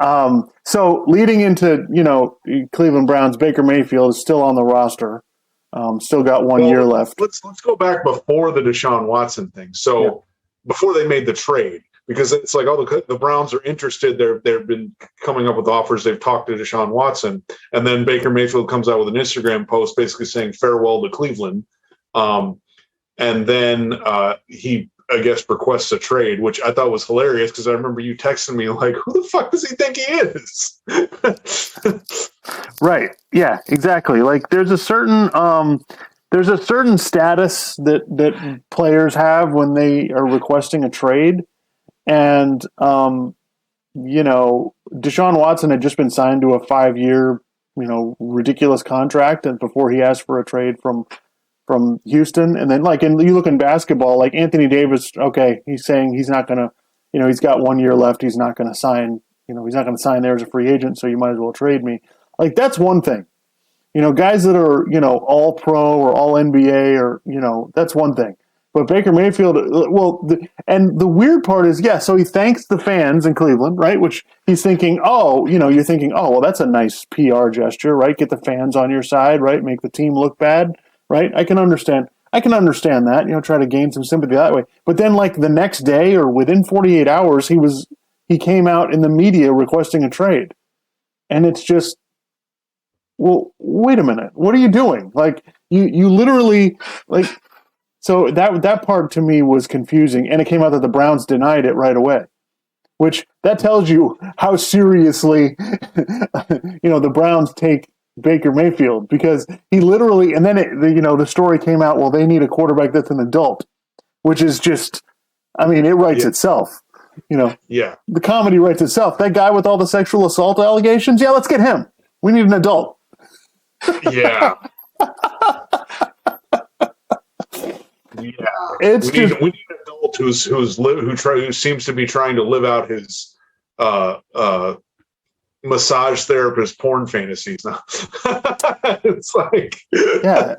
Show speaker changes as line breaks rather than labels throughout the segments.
So leading into, Cleveland Browns, Baker Mayfield is still on the roster. Still got 1 year
Well,
left.
let's go back before the Deshaun Watson thing. So
Yeah.
before they made the trade, because it's like, oh, the Browns are interested. They've been coming up with offers. They've talked to Deshaun Watson, and then Baker Mayfield comes out with an Instagram post basically saying farewell to Cleveland. And then he, I guess, requests a trade, which I thought was hilarious because I remember you texting me like, "Who the fuck does he think he is?"
Right. Yeah, exactly. Like there's a certain status that players have when they are requesting a trade. And Deshaun Watson had just been signed to a 5 year, ridiculous contract, and before he asked for a trade from Houston. And then you look in basketball, like Anthony Davis, okay, he's saying he's not gonna, he's got 1 year left, he's not gonna sign, he's not gonna sign there as a free agent, so you might as well trade me. Like that's one thing. Guys that are, all pro or all NBA or, that's one thing. But Baker Mayfield, and the weird part is, yeah, so he thanks the fans in Cleveland, right? Which he's thinking, you're thinking, oh, well, that's a nice PR gesture, right? Get the fans on your side, right? Make the team look bad, right? I can understand that, try to gain some sympathy that way. But then like the next day or within 48 hours, he came out in the media requesting a trade. And it's just, well, wait a minute. What are you doing? Like you literally like, so that part to me was confusing, and it came out that the Browns denied it right away, which that tells you how seriously, the Browns take Baker Mayfield, because he literally, and then the story came out, well, they need a quarterback that's an adult, which is just, I mean, it writes itself.
Yeah.
The comedy writes itself. That guy with all the sexual assault allegations, yeah, let's get him. We need an adult.
Yeah. Yeah, we need an adult who seems to be trying to live out his massage therapist porn fantasies now. It's like,
yeah,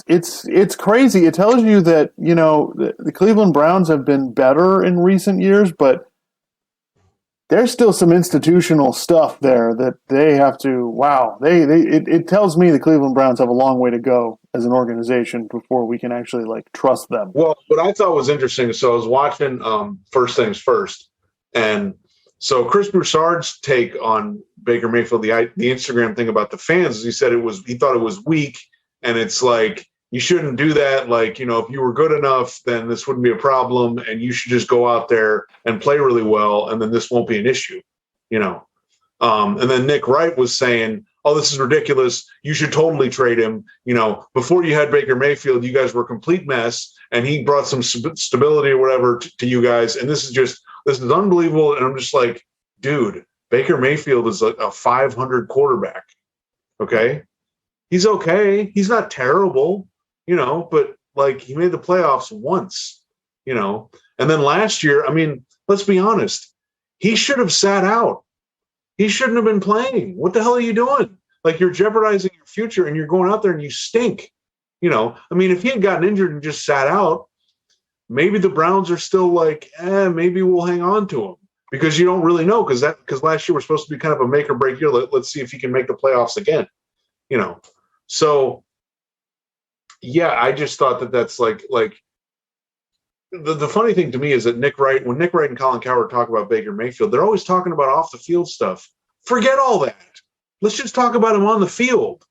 it's crazy. It tells you that the Cleveland Browns have been better in recent years, but there's still some institutional stuff there that they have to. Wow, it tells me the Cleveland Browns have a long way to go as an organization before we can actually trust them.
Well, what I thought was interesting. So I was watching First Things First, and so Chris Broussard's take on Baker Mayfield, the Instagram thing about the fans, is he said he thought it was weak, and it's like, you shouldn't do that. Like, if you were good enough, then this wouldn't be a problem, and you should just go out there and play really well, and then this won't be an issue, And then Nick Wright was saying, oh, this is ridiculous. You should totally trade him. Before you had Baker Mayfield, you guys were a complete mess, and he brought some stability or whatever to you guys, and this is unbelievable. And I'm just like, dude, Baker Mayfield is a 500 quarterback, okay? He's okay. He's not terrible. But he made the playoffs once, and then last year, I mean, let's be honest, he should have sat out. He shouldn't have been playing. What the hell are you doing? You're jeopardizing your future, and you're going out there and you stink. I mean, if he had gotten injured and just sat out, maybe the Browns are still maybe we'll hang on to him, because you don't really know, because last year was supposed to be kind of a make or break year. Let's see if he can make the playoffs again. So. Yeah, I just thought that's the funny thing to me is that when Nick Wright and Colin Cowherd talk about Baker Mayfield, they're always talking about off the field stuff. Forget all that. Let's just talk about him on the field.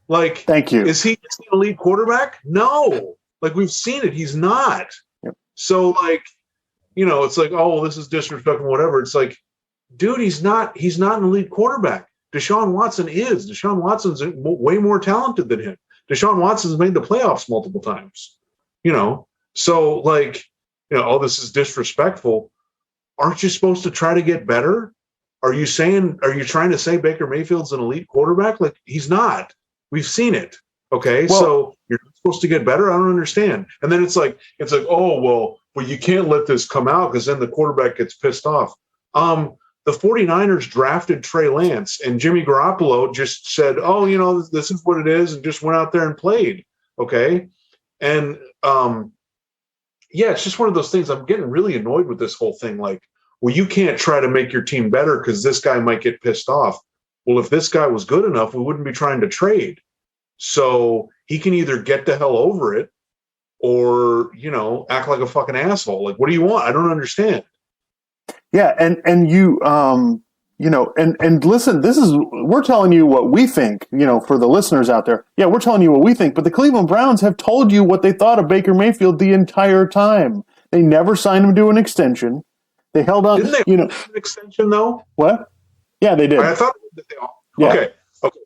Thank you.
Is he an elite quarterback? No. We've seen it. He's not.
Yep. So
it's like, oh, well, this is disrespectful, whatever. It's like, dude, he's not an elite quarterback. Deshaun Watson is. Deshaun Watson's way more talented than him. Deshaun Watson's made the playoffs multiple times, So oh, this is disrespectful. Aren't you supposed to try to get better? Are you trying to say Baker Mayfield's an elite quarterback? He's not. We've seen it. Okay. Well, so you're supposed to get better. I don't understand. And then it's like, oh, well, you can't let this come out, because then the quarterback gets pissed off. The 49ers drafted Trey Lance, and Jimmy Garoppolo just said, oh, this is what it is, and just went out there and played. Okay. And, yeah, it's just one of those things. I'm getting really annoyed with this whole thing. well, you can't try to make your team better because this guy might get pissed off. Well, if this guy was good enough, we wouldn't be trying to trade. So he can either get the hell over it or, act like a fucking asshole. Like, what do you want? I don't understand.
Yeah. And you, and listen, we're telling you what we think, for the listeners out there. Yeah, we're telling you what we think, but the Cleveland Browns have told you what they thought of Baker Mayfield the entire time. They never signed him to an extension. They held on.
Didn't they an extension though?
What? Yeah, they did.
I thought that they all.
Yeah.
Okay.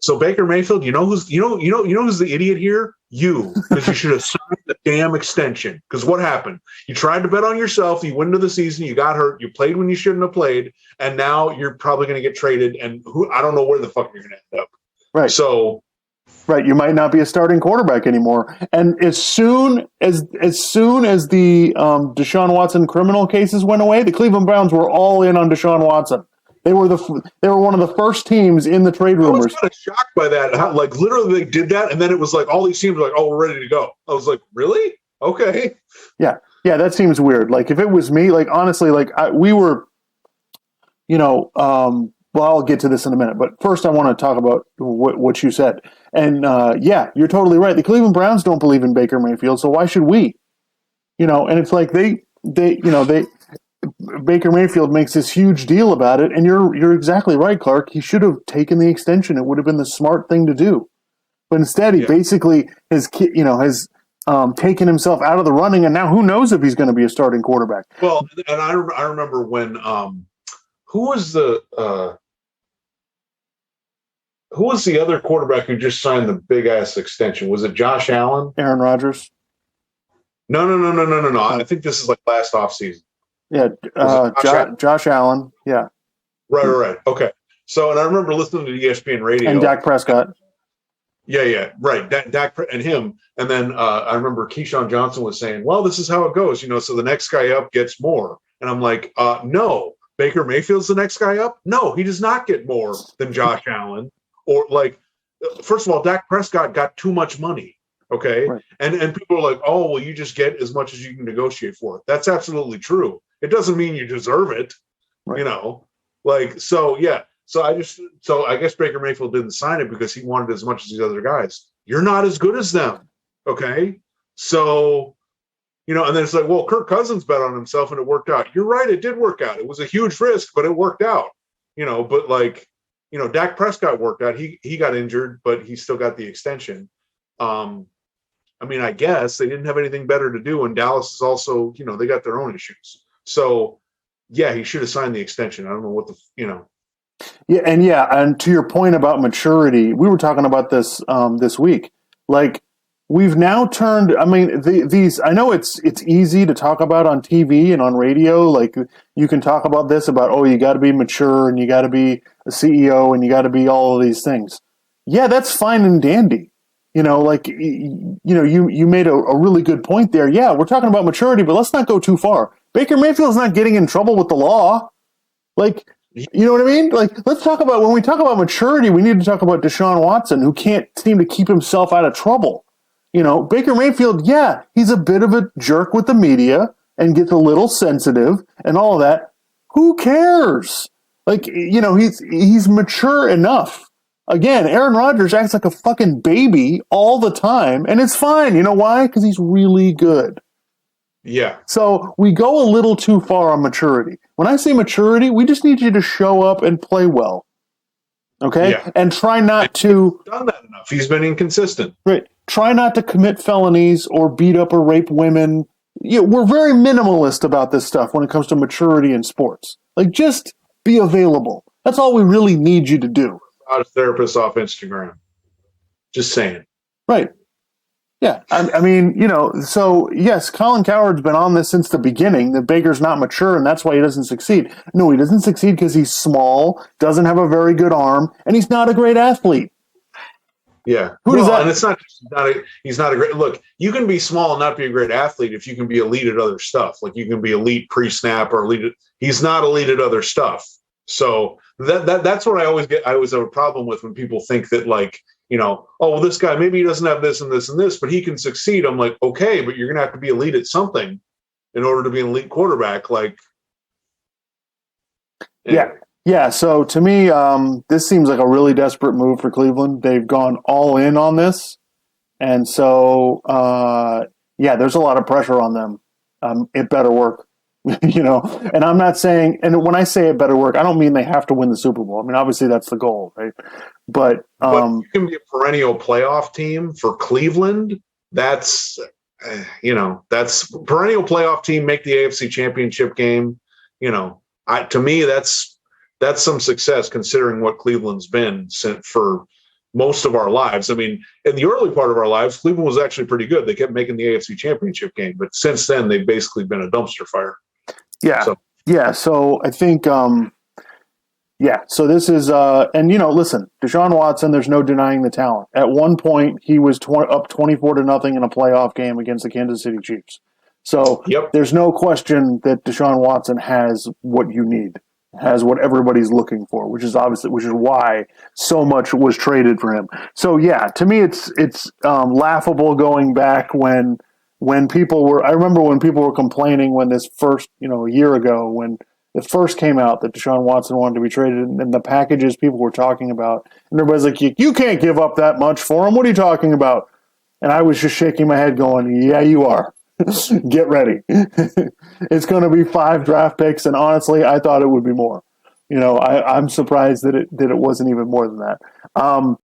So Baker Mayfield, who's the idiot here? You, because you should have signed the damn extension. Because what happened? You tried to bet on yourself. You went into the season. You got hurt. You played when you shouldn't have played, and now you're probably going to get traded. And I don't know where the fuck you're going to end up.
Right.
So.
Right, you might not be a starting quarterback anymore. And as soon as the Deshaun Watson criminal cases went away, the Cleveland Browns were all in on Deshaun Watson. They were one of the first teams in the trade rumors.
I was kind of shocked by that. How, literally, they did that, and then it was like all these teams were like, "Oh, we're ready to go." I was like, "Really? Okay."
Yeah, that seems weird. Like if it was me, honestly, we were, well, I'll get to this in a minute, but first I want to talk about what you said. And you're totally right. The Cleveland Browns don't believe in Baker Mayfield, so why should we? And it's like Baker Mayfield makes this huge deal about it, and you're exactly right, Clark. He should have taken the extension. It would have been the smart thing to do. But instead, he basically has taken himself out of the running, and now who knows if he's going to be a starting quarterback?
Well, and I remember when who was the other quarterback who just signed the big ass extension? Was it Josh Allen?
Aaron Rodgers?
No. I think this is like last offseason.
Yeah, Josh Allen. Yeah.
Right. Okay. So, and I remember listening to ESPN radio.
And Dak Prescott.
Yeah. Right. Dak and him. And then I remember Keyshawn Johnson was saying, well, this is how it goes, so the next guy up gets more. And I'm like, no, Baker Mayfield's the next guy up? No, he does not get more than Josh Allen. Or first of all, Dak Prescott got too much money. Okay. Right. And people are like, oh, well, you just get as much as you can negotiate for it. That's absolutely true. It doesn't mean you deserve it, right. So I guess Baker Mayfield didn't sign it because he wanted as much as these other guys. You're not as good as them. Okay. So, and then it's like, well, Kirk Cousins bet on himself and it worked out. You're right. It did work out. It was a huge risk, but it worked out, but Dak Prescott worked out. He got injured, but he still got the extension. I guess they didn't have anything better to do. And Dallas is also, they got their own issues. So, yeah, he should have signed the extension. I don't know what
Yeah, and to your point about maturity, we were talking about this this week. We've now turned. These. I know it's easy to talk about on TV and on radio. You can talk about this about you got to be mature and you got to be a CEO and you got to be all of these things. Yeah, that's fine and dandy. You made a really good point there. Yeah, we're talking about maturity, but let's not go too far. Baker Mayfield's not getting in trouble with the law. You know what I mean? Let's talk about, when we talk about maturity, we need to talk about Deshaun Watson, who can't seem to keep himself out of trouble. Baker Mayfield, yeah, he's a bit of a jerk with the media and gets a little sensitive and all of that. Who cares? He's mature enough. Again, Aaron Rodgers acts like a fucking baby all the time, and it's fine. You know why? Because he's really good.
Yeah.
So we go a little too far on maturity. When I say maturity, we just need you to show up and play well. Okay? Yeah. And try not to...
He's done that enough. He's been inconsistent.
Right. Try not to commit felonies or beat up or rape women. We're very minimalist about this stuff when it comes to maturity in sports. Just be available. That's all we really need you to do.
Not a therapist off Instagram. Just saying.
Right. Yeah, so yes, Colin Cowherd's been on this since the beginning, that Baker's not mature and that's why he doesn't succeed. No, he doesn't succeed because he's small, doesn't have a very good arm, and he's not a great athlete.
Yeah. And it's he's not a great, look, you can be small and not be a great athlete if you can be elite at other stuff. You can be elite pre-snap or elite. He's not elite at other stuff. So that's what I always have a problem with when people think that well, this guy, maybe he doesn't have this and this and this, but he can succeed. I'm like, okay, but you're going to have to be elite at something in order to be an elite quarterback. Anyway,
Yeah. So to me, this seems like a really desperate move for Cleveland. They've gone all in on this. And so, yeah, there's a lot of pressure on them. It better work, And I'm not saying, and when I say it better work, I don't mean they have to win the Super Bowl. I mean, obviously that's the goal, right? But
you can be a perennial playoff team for Cleveland. That's that's perennial playoff team. Make the AFC Championship game. To me, that's some success considering what Cleveland's been sent for most of our lives. I mean, in the early part of our lives, Cleveland was actually pretty good. They kept making the AFC Championship game, but since then, they've basically been a dumpster fire.
yeah,
So,
yeah. So I think, yeah. So this is, and listen, Deshaun Watson. There's no denying the talent. At one point, he was up 24-0 in a playoff game against the Kansas City Chiefs. So
yep.
there's no question that Deshaun Watson has what you need, has what everybody's looking for, which is why so much was traded for him. So yeah, to me, it's laughable going back when people were. I remember when people were complaining when this first, a year ago when it first came out that Deshaun Watson wanted to be traded, and the packages people were talking about, and everybody's like, "You can't give up that much for him. What are you talking about?" And I was just shaking my head, going, "Yeah, you are." Get ready. It's going to be 5 draft picks, and honestly, I thought it would be more. I'm surprised that it wasn't even more than that.